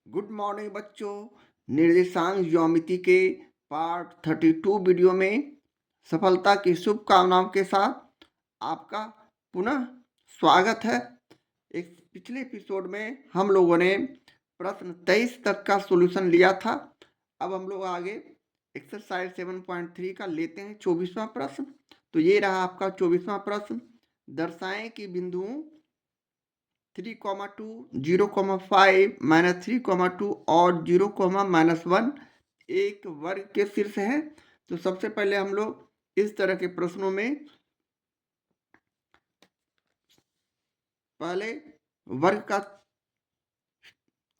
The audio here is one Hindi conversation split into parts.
गुड मॉर्निंग बच्चों। निर्देशांक ज्योमिति के पार्ट 32 वीडियो में सफलता की शुभकामनाओं के साथ आपका पुनः स्वागत है। एक पिछले एपिसोड में हम लोगों ने प्रश्न 23 तक का सॉल्यूशन लिया था। अब हम लोग आगे एक्सरसाइज 7.3 का लेते हैं 24वां प्रश्न। तो ये रहा आपका 24वां प्रश्न। दर्शाएं कि बिंदुओं 3,2, 0,5, -3,2 और 0,-1 एक वर्ग के शीर्ष है। तो सबसे पहले हम लोग इस तरह के प्रश्नों में पहले वर्ग का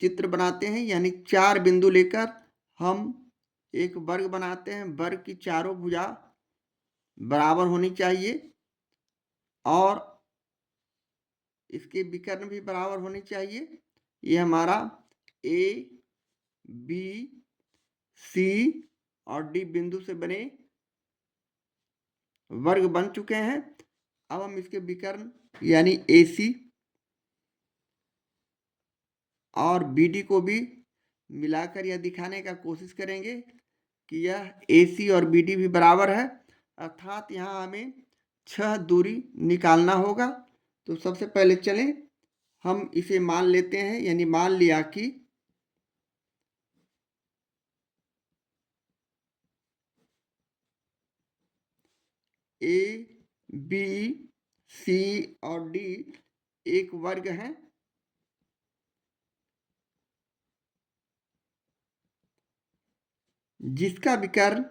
चित्र बनाते हैं, यानी 4 बिंदु लेकर हम एक वर्ग बनाते हैं। वर्ग की चारों भुजा बराबर होनी चाहिए और इसके विकर्ण भी बराबर होनी चाहिए। ये हमारा ए, बी, सी और डी बिंदु से बने वर्ग बन चुके हैं। अब हम इसके विकर्ण यानी AC और BD को भी मिलाकर यह दिखाने का कोशिश करेंगे कि यह AC और BD भी बराबर है, अर्थात यहाँ हमें 6 दूरी निकालना होगा। तो सबसे पहले चलें हम इसे मान लेते हैं, यानी मान लिया कि A, B, C और D एक वर्ग है जिसका विकर्ण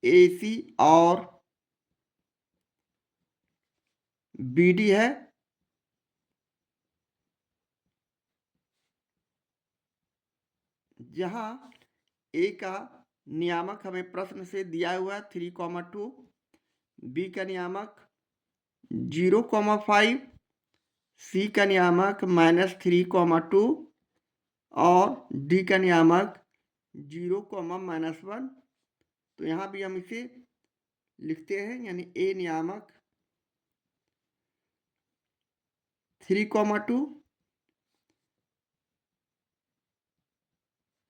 AC और BD है। जहाँ A का नियामक हमें प्रश्न से दिया हुआ 3,2, B का नियामक 0,5, C का नियामक -3,2 और D का नियामक 0,-1। तो यहाँ भी हम इसे लिखते हैं, यानी A नियामक 3,2,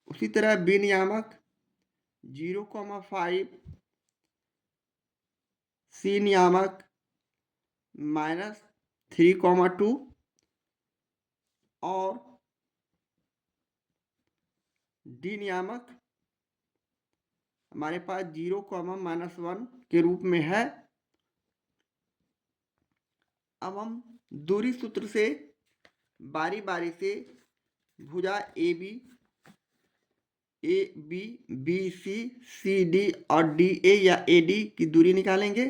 उसी तरह B नियामक 0,5, C नियामक -3,2 और D नियामक हमारे पास 0,-1 के रूप में है। अब हम दूरी सूत्र से बारी बारी से भुजा A B, B C, C D और डी ए या ए डी की दूरी निकालेंगे।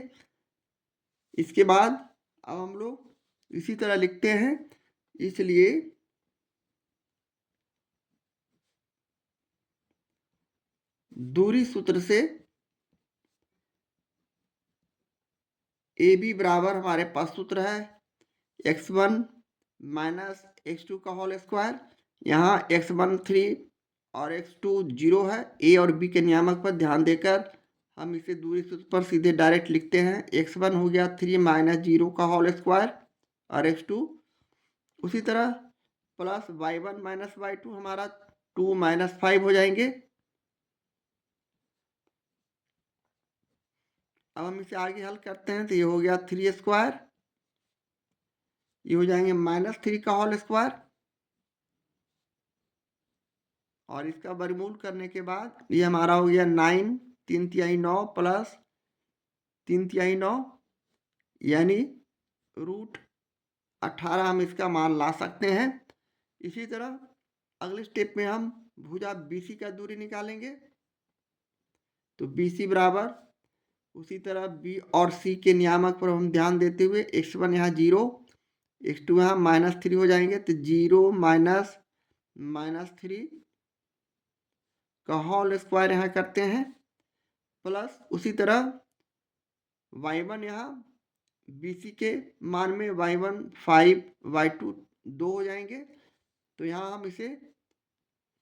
इसके बाद अब हम लोग इसी तरह लिखते हैं, इसलिए दूरी सूत्र से ए बी बराबर हमारे पास सूत्र है x1 - x2 का होल स्क्वायर। यहाँ x1 3 और x2 0 है। ए और बी के नियामक पर ध्यान देकर हम इसे दूरी सूत्र पर सीधे डायरेक्ट लिखते हैं। x1 हो गया 3 - 0 का होल स्क्वायर और x2 उसी तरह प्लस y1 - y2 हमारा 2 - 5 हो जाएंगे। अब हम इसे आगे हल करते हैं तो ये हो गया 3 स्क्वायर, ये हो जाएंगे -3 का होल स्क्वायर और इसका वर्गमूल करने के बाद ये हमारा हो गया 9, 3 × 9 प्लस 3 × 9 यानी √18 हम इसका मान ला सकते हैं। इसी तरह अगले स्टेप में हम भुजा BC का दूरी निकालेंगे। तो BC बराबर उसी तरह B और C के नियामक पर हम ध्यान देते हुए x1 यहाँ 0, x2 यहाँ -3 हो जाएंगे। तो 0 - -3 का होल स्क्वायर यहाँ करते हैं प्लस उसी तरह y1 यहाँ BC के मान में y1 5, y2 2 हो जाएंगे। तो यहाँ हम इसे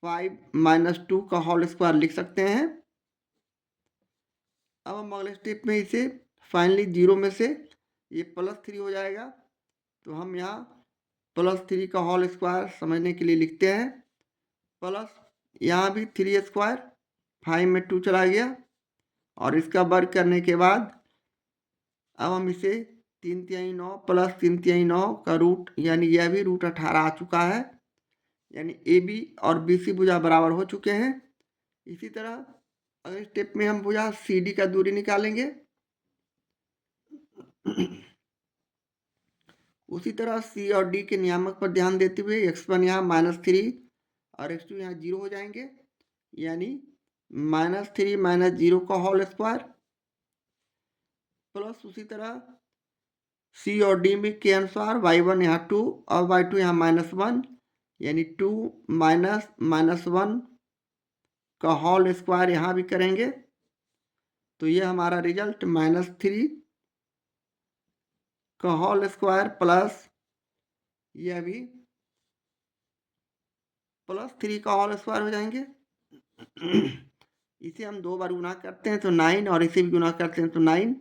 5 - 2 का होल स्क्वायर लिख सकते हैं। अब हम अगले स्टेप में इसे फाइनली 0 में से ये +3 हो जाएगा, तो हम यहाँ +3 का होल स्क्वायर समझने के लिए लिखते हैं, प्लस यहाँ भी 3 स्क्वायर, 5 में 2 चला गया, और इसका वर्ग करने के बाद अब हम इसे 3/9 + 3/9 का रूट, यानी यह भी √18 आ चुका है, यानी AB और BC भुजा बराबर हो चुके हैं। इसी तरह अगले स्टेप में हम भुजा CD का दूरी निकालेंगे। उसी तरह C और D के नियामक पर ध्यान देते हुए x1 यहाँ -3 और x2 यहाँ 0 हो जाएंगे, यानी -3 - 0 का होल स्क्वायर, प्लस उसी तरह C और D में के अनुसार y1 यहाँ 2 और y2 यहाँ -1, यानी 2 -1 का होल स्क्वायर यहाँ भी करेंगे, तो यह हमारा रिजल्ट -3 का होल स्क्वायर प्लस यह भी +3 का होल स्क्वायर हो जाएंगे। इसे हम 2 बार गुना करते हैं तो 9, और इसे भी गुना करते हैं तो 9।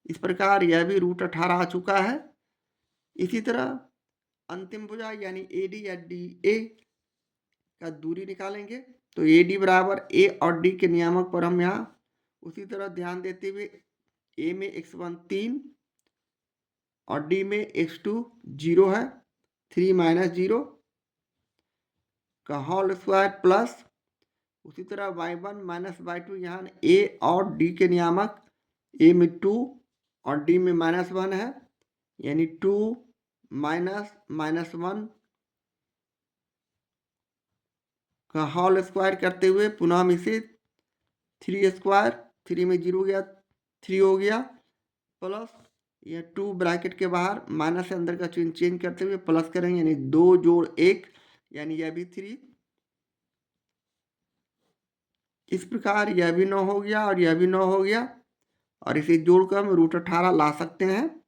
इस प्रकार यह भी √18 आ चुका है। इसी तरह अंतिम भुजा यानी AD या DA का दूरी निकालेंगे, तो AD बराबर A और D के नियामक पर हम यहाँ उसी तरह ध्यान देते हुए A में x1 3 और D में x2 0 है, 3 - 0 का होल स्क्वायर प्लस उसी तरह y1 - y2 यहाँ A और D के नियामक, A में 2 और D में -1 है, यानी 2 -1 का होल स्क्वायर करते हुए पुनः हम इसे 3 स्क्वायर, 3 में 0 गया, 3 हो गया, प्लस यह 2 ब्रैकेट के बाहर माइनस से अंदर का चिन्ह चेंज करते हुए प्लस करेंगे, यानी 2 जोड़ 1, यानी यह भी 3। इस प्रकार यह भी 9 हो गया और यह भी 9 हो गया, और इसे जोड़कर हम √18 ला सकते हैं।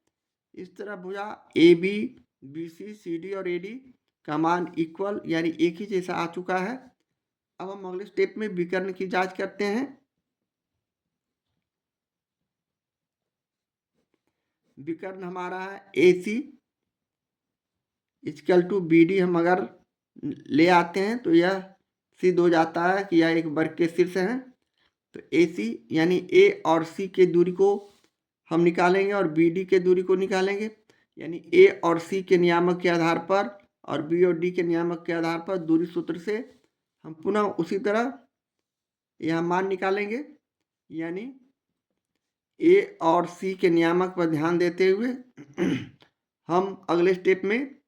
इस तरह भुजा AB, BC, CD और AD का मान इक्वल यानी एक ही जैसा आ चुका है। अब हम अगले स्टेप में विकर्ण की जांच करते हैं। विकर्ण हमारा है AC = BD। हम अगर ले आते हैं तो यह सिद्ध हो जाता है कि यह एक वर्ग के शीर्ष हैं, तो AC यानी A और C के दूरी को हम निकालेंगे और BD के दूरी को निकालेंगे, यानी A और C के नियामक के आधार पर और B और D के नियामक के आधार पर दूरी सूत्र से हम पुनः उसी तरह यह मान निकालेंगे, यानी A और C के नियामक पर ध्यान देते हुए हम अगले स्टेप में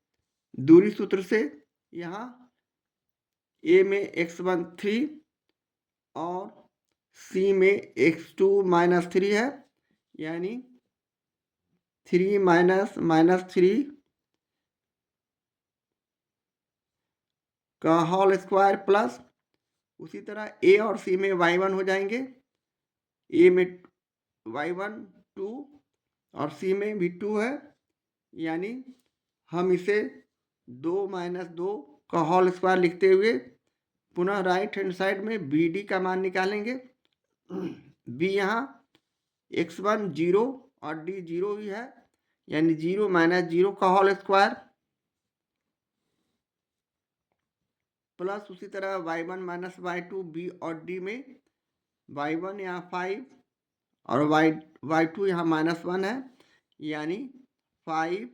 दूरी सूत्र से यहाँ A में x1 3 और C में x2 -3 है, यानी 3 - -3 का होल स्क्वायर प्लस उसी तरह A और C में y1 हो जाएंगे, A में y1 2 और C में भी 2 है, यानी हम इसे 2 - 2 का होल स्क्वायर लिखते हुए पुनः राइट हैंड साइड में BD का मान निकालेंगे। B यहाँ x1 0 और D 0 ही है, यानी 0 - 0 का होल स्क्वायर प्लस उसी तरह y1 - y2 B और D में y1 यहाँ 5 और y2 यहाँ -1 है, यानी 5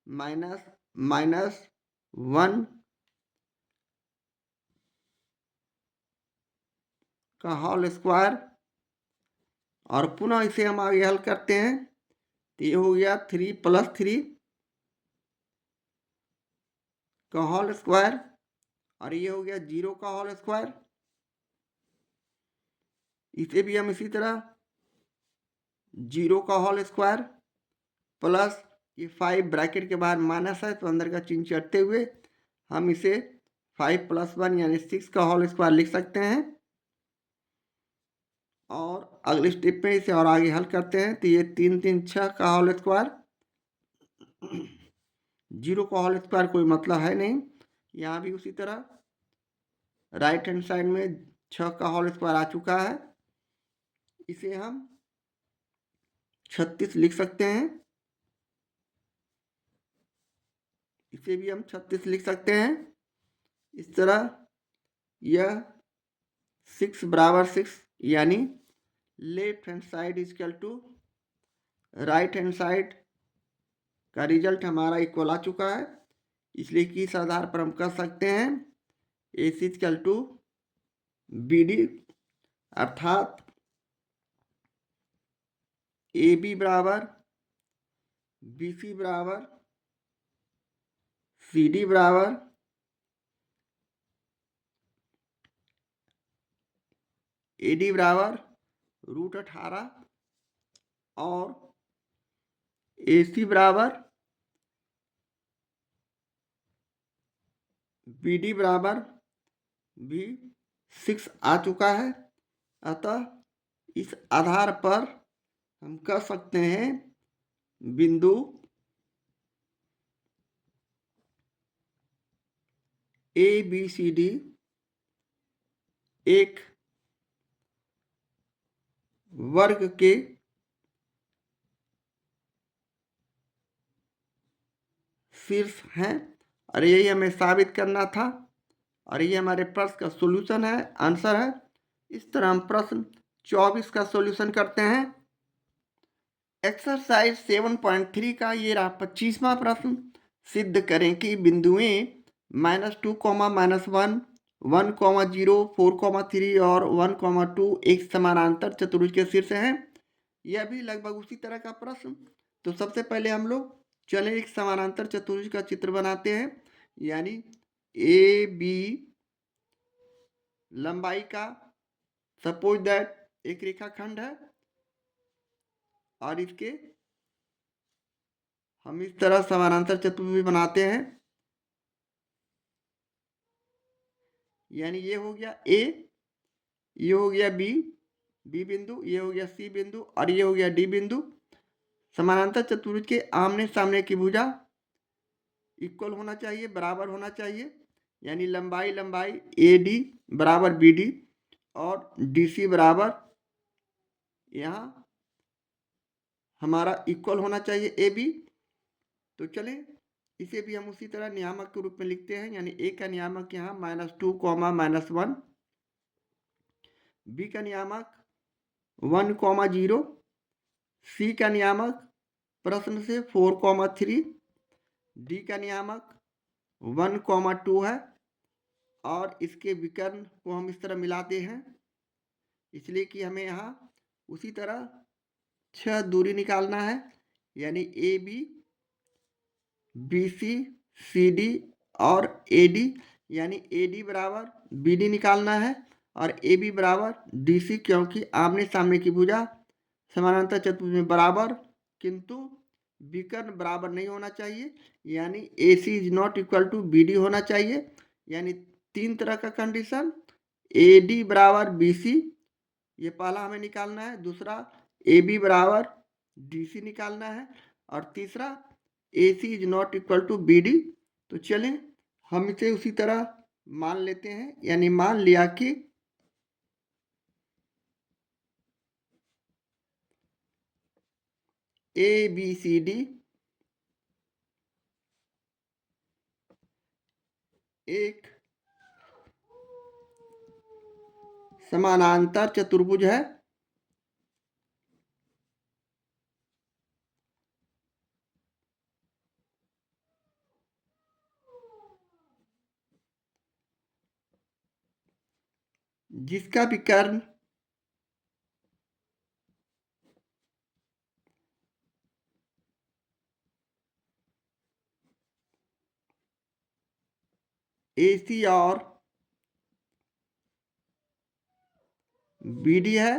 -1 का होल स्क्वायर, और पुनः इसे हम आगे हल करते हैं तो ये हो गया 3 + 3 का होल स्क्वायर, और ये हो गया 0 का होल स्क्वायर। इसे भी हम इसी तरह 0 का होल स्क्वायर प्लस ये 5 ब्रैकेट के बाहर माइनस है तो अंदर का चिन्ह चढ़ते हुए हम इसे 5 + 1 यानी 6 का होल स्क्वायर लिख सकते हैं। और अगले स्टेप में इसे और आगे हल करते हैं तो ये 3 3 6 का होल स्क्वायर, 0 का होल स्क्वायर कोई मतलब है नहीं, यहाँ भी उसी तरह राइट हैंड साइड में 6 का होल स्क्वायर आ चुका है। इसे हम 36 लिख सकते हैं। इसे भी हम 36 लिख सकते हैं। इस तरह यह 6 बराबर 6 यानी left hand side equal to right hand side का रिजल्ट हमारा इक्वल आ चुका है। इसलिए कि इस आधार पर हम कह सकते हैं ए सी इजकल टू बी डी, अर्थात ए बी बराबर बी सी बराबर सी डी बराबर ए डी बराबर √18 और ए सी बराबर बी डी बराबर भी 6 आ चुका है। अतः इस आधार पर हम कह सकते हैं बिंदु ए बी सी डी एक वर्ग के शीर्ष हैं और यही हमें साबित करना था और ये हमारे प्रश्न का सॉल्यूशन है, आंसर है। इस तरह हम प्रश्न 24 का सॉल्यूशन करते हैं। एक्सरसाइज 7.3 का ये रहा 25वां प्रश्न। सिद्ध करें कि बिंदुएं -2, -1, 1, 0, 4, 3 और 1, 2 एक समानांतर चतुर्भुज के शीर्ष हैं। यह भी लगभग उसी तरह का प्रश्न। तो सबसे पहले हम लोग चले एक समानांतर चतुर्भुज का चित्र बनाते हैं। यानी ए बी लंबाई का सपोज दैट एक रेखाखंड है और इसके हम इस तरह समानांतर चतुर्भुज बनाते हैं। यानी ये हो गया ए, ये हो गया बी, बी बिंदु, ये हो गया सी बिंदु और ये हो गया डी बिंदु। समानांतर चतुर्भुज के आमने सामने की भुजा इक्वल होना चाहिए, बराबर होना चाहिए। यानी लंबाई लंबाई ए डी बराबर बी डी और डी सी बराबर यहाँ हमारा इक्वल होना चाहिए ए बी। तो चलें इसे भी हम उसी तरह नियामक के रूप में लिखते हैं। यानी ए का नियामक यहाँ -2, -1, बी का नियामक 1, 0, सी का नियामक प्रश्न से 4, 3, डी का नियामक 1, 2 है और इसके विकर्ण को हम इस तरह मिलाते हैं इसलिए कि हमें यहाँ उसी तरह 6 दूरी निकालना है। यानी A B, B C, C D और ए डी। यानी ए डी बराबर बी डी निकालना है और ए बी बराबर डी सी, क्योंकि आमने सामने की भुजा समानांतर चतुर्भुज में बराबर किंतु विकर्ण बराबर नहीं होना चाहिए। यानी A C is not equal to B D होना चाहिए। यानी 3 तरह का कंडीशन, ए डी बराबर बी सी ये पहला हमें निकालना है, दूसरा ए बी बराबर डी सी निकालना है और तीसरा A C is not equal to B D. तो चलें हम इसे उसी तरह मान लेते हैं। यानी मान लिया कि ए बी सी डी एक समानांतर चतुर्भुज है जिसका विकर्ण ए सी और बी डी है,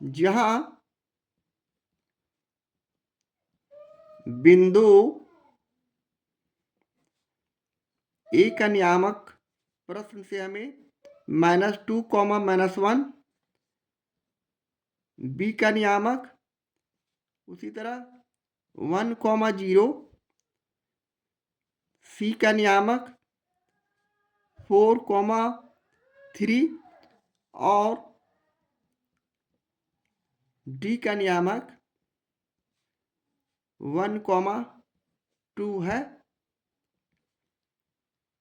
जहां बिंदु ए का नियामक प्रश्न से हमें -2, -1, बी का नियामक उसी तरह 1, 0, सी का नियामक 4, 3 और डी का नियामक 1,2 है।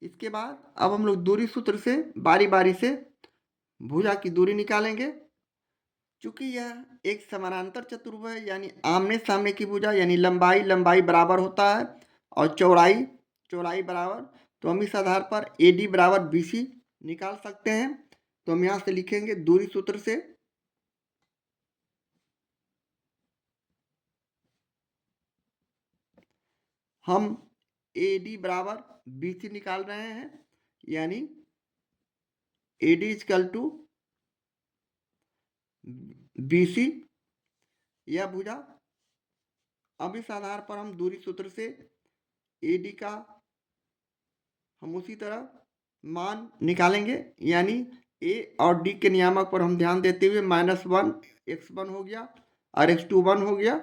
इसके बाद अब हम लोग दूरी सूत्र से बारी बारी से भुजा की दूरी निकालेंगे। चूंकि यह एक समानांतर चतुर्भुज है यानी आमने सामने की भुजा यानी लंबाई लंबाई बराबर होता है और चौड़ाई चौड़ाई बराबर, तो हम इस आधार पर AD बराबर BC निकाल सकते हैं। तो हम यहाँ से लिखेंगे दूरी सूत्र से हम AD बराबर BC निकाल रहे हैं, यानी AD इजकल टू BC यह भुजा। अब इस आधार पर हम दूरी सूत्र से AD का हम उसी तरह मान निकालेंगे, यानी A और D के नियामक पर हम ध्यान देते हुए -1 x1 हो गया और x2 1 हो गया,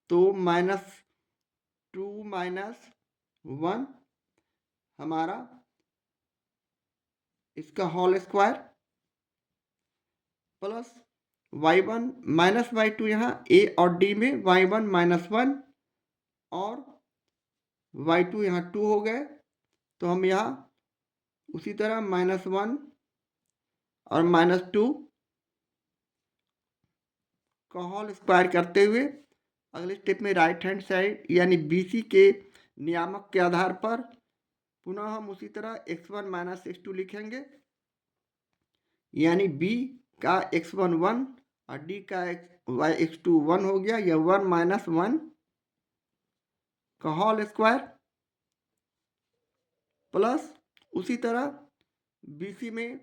तो -2 -1 हमारा इसका whole square plus y1 -y2, यहाँ A और D में y1 -1 और y2 यहाँ 2 हो गए, तो हम यहाँ उसी तरह -1 और -2 का होल स्क्वायर करते हुए अगले स्टेप में राइट हैंड साइड यानी BC के नियामक के आधार पर पुनः हम उसी तरह x1 -x2 लिखेंगे, यानी B का x1 1 और D का x2 1 हो गया, यह 1 -1 का होल स्क्वायर प्लस उसी तरह BC में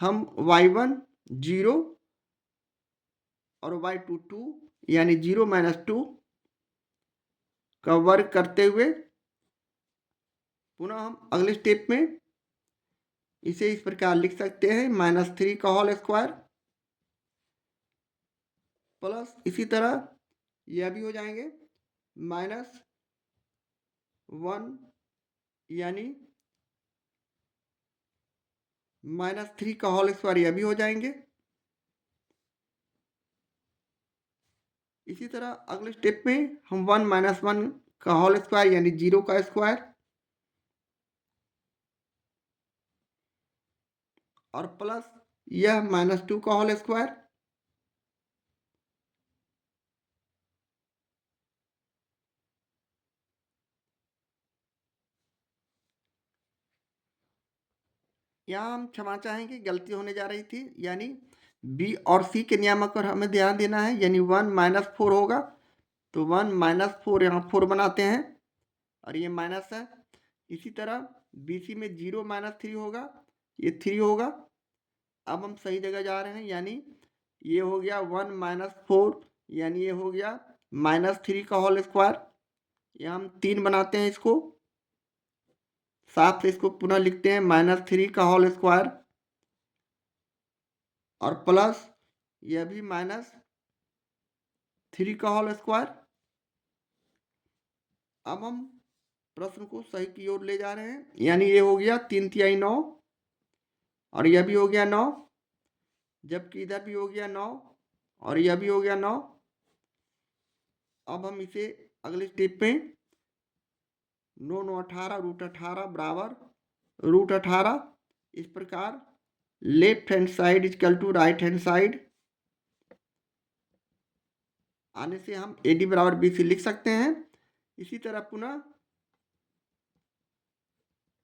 हम y1 0 और y2 2 यानी 0 -2 का वर्ग करते हुए पुनः हम अगले स्टेप में इसे इस प्रकार लिख सकते हैं -3 का होल स्क्वायर प्लस इसी तरह यह भी हो जाएंगे -1 यानी -3 का होल स्क्वायर यह भी हो जाएंगे। इसी तरह अगले स्टेप में हम 1 -1 का होल स्क्वायर यानी 0 का स्क्वायर और प्लस यह -2 का होल स्क्वायर यहाँ हम क्षमा चाहेंगे, गलती होने जा रही थी, यानी B और C के नियामक पर हमें ध्यान देना है, यानी 1 -4 होगा, तो 1 -4 यहाँ 4 बनाते हैं और ये माइनस है। इसी तरह BC में 0 -3 होगा, ये 3 होगा। अब हम सही जगह जा रहे हैं, यानी ये हो गया 1 -4 यानी ये हो गया -3 का होल स्क्वायर, यहाँ हम 3 बनाते हैं इसको, साफ से इसको पुनः लिखते हैं -3 का होल स्क्वायर और प्लस यह भी -3 का होल स्क्वायर। अब हम प्रश्न को सही की ओर ले जा रहे हैं, यानी ये हो गया 3 तिहाई 9 और यह भी हो गया 9, जबकि इधर भी हो गया 9 और यह भी हो गया 9। अब हम इसे अगले स्टेप में 9 9 18 √18 बराबर √18, इस प्रकार left hand side equal to right hand side आने से हम AD बराबर BC लिख सकते हैं। इसी तरह पुनः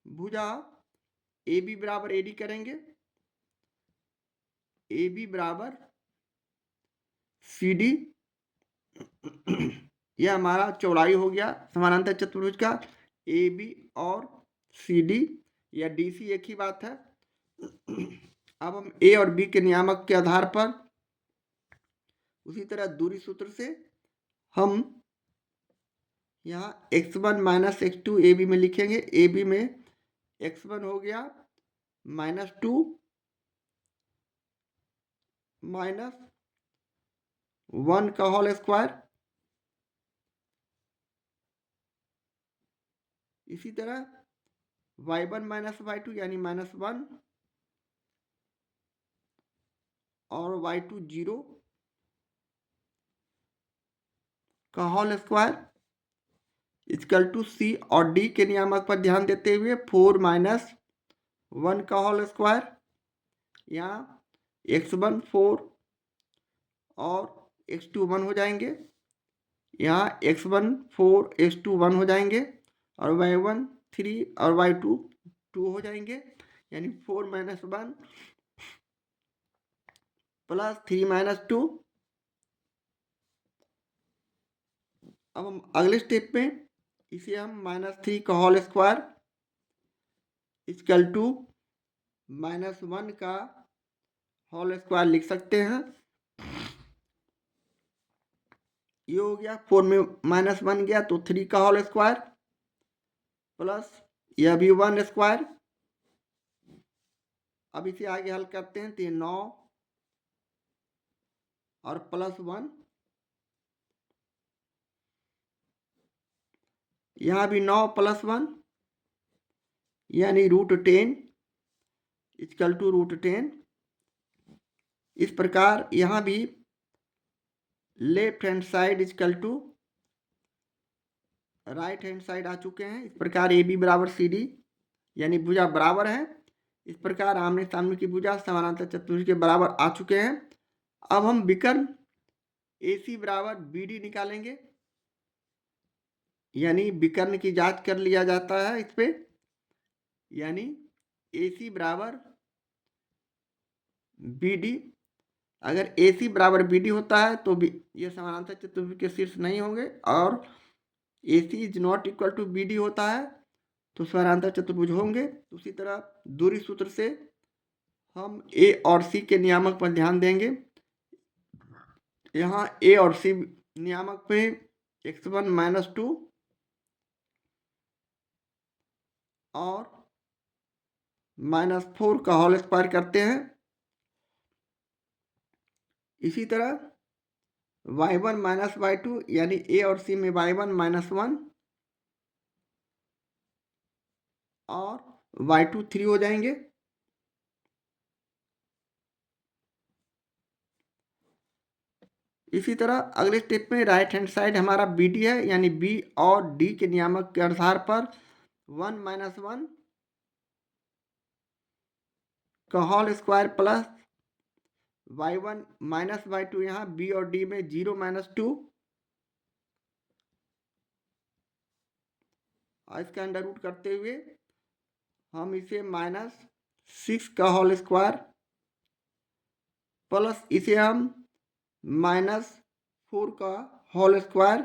भुजा AB बराबर AD करेंगे, AB बराबर CD, यह हमारा चौड़ाई हो गया समानांतर चतुर्भुज का AB और CD, या DC एक ही बात है। अब हम A और B के नियामक के आधार पर उसी तरह दूरी सूत्र से हम यहाँ x1 -x2 AB में लिखेंगे, AB में x1 हो गया -2 -1 का होल स्क्वायर, इसी तरह y1 -y2 यानी -1 और y2 0 का होल स्क्वायर इक्वल टू सी और डी के नियामक पर ध्यान देते हुए 4 माइनस 1 का होल स्क्वायर, यहाँ x1 4 और x2 1 हो जाएंगे, यहाँ x1 4 x2 1 हो जाएंगे और y1 3 और y2 2 हो जाएंगे, यानी 4 माइनस 1 प्लस 3 माइनस 2। अब हम अगले स्टेप में इसे हम -3 का होल स्क्वायर इक्वल टू -1 का होल स्क्वायर लिख सकते हैं। ये हो गया, 4 में -1 गया तो 3 का होल स्क्वायर प्लस यह भी 1 स्क्वायर। अब इसे आगे हल करते हैं तो ये 9 और प्लस 1, यहाँ भी 9 प्लस 1 यानी √10 इक्वल टू √10। इस प्रकार यहाँ भी left hand side equal to right hand side आ चुके हैं। इस प्रकार ए बी बराबर सी डी यानी भुजा बराबर है। इस प्रकार आमने सामने की भुजा समानांतर चतुर्भुज के बराबर आ चुके हैं। अब हम विकर्ण ए सी बराबर बी डी निकालेंगे, यानी विकर्ण की जांच कर लिया जाता है इस पे, यानी ए सी बराबर बी डी। अगर ए सी बराबर बी डी होता है तो ये समानांतर चतुर्भुज के शीर्ष नहीं होंगे, और A C is not equal to B D होता है तो समानांतर चतुर्भुज होंगे। उसी तरह दूरी सूत्र से हम ए और सी के नियामक पर ध्यान देंगे। यहाँ ए और सी नियामक पे x1 - 2 और -4 का होल स्क्वायर करते हैं। इसी तरह y1 - y2 यानी ए और सी में y1 - 1 और y2 3 हो जाएंगे। इसी तरह अगले स्टेप में राइट हैंड साइड हमारा बी डी है, यानी बी और डी के नियामक के आधार पर 1 - 1 का whole square plus y1 - y2, यहाँ बी और डी में 0 - 2 और इसका अंडर रूट करते हुए हम इसे -6 का होल स्क्वायर प्लस इसे हम -4 का होल स्क्वायर,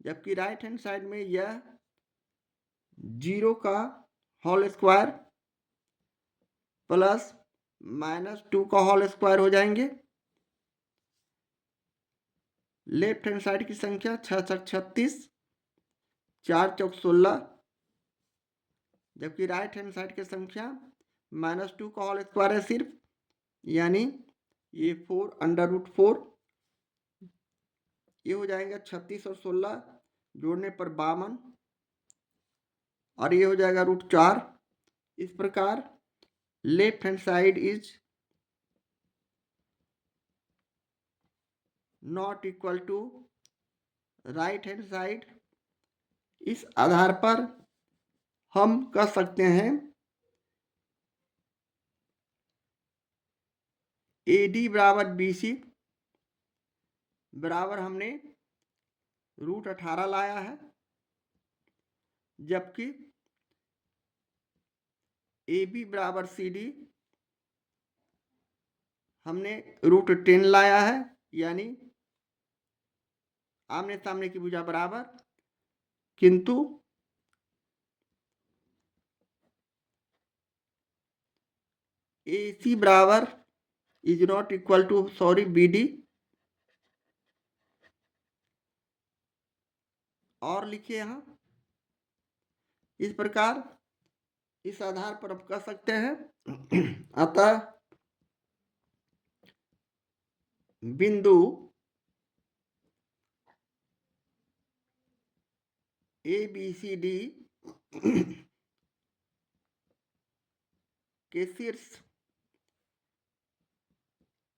जबकि राइट हैंड साइड में यह 0 का होल स्क्वायर प्लस -2 का होल स्क्वायर हो जाएंगे। लेफ्ट हैंड साइड की संख्या 6 × 36, 4 × 16, जबकि राइट हैंड साइड की संख्या -2 का होल स्क्वायर है सिर्फ, यानी ये 4 √4। ये हो जाएगा 36 और 16 जोड़ने पर 52 और ये हो जाएगा √4। इस प्रकार left hand side is not equal to right hand side. इस आधार पर हम कह सकते हैं ए डी बराबर बी सी बराबर हमने √18 लाया है, जबकि ए बी बराबर सी डी हमने √10 लाया है, यानी आमने सामने की भुजा बराबर, किंतु ए सी बराबर is not equal to B D. और लिखिए यहाँ, इस प्रकार इस आधार पर आप कह सकते हैं अतः बिंदु ए बी सी डी के शीर्ष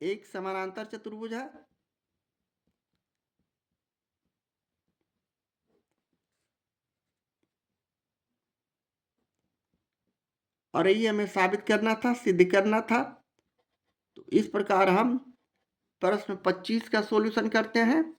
एक समानांतर चतुर्भुज है और ये हमें साबित करना था, सिद्ध करना था। तो इस प्रकार हम प्रश्न 25 का सॉल्यूशन करते हैं।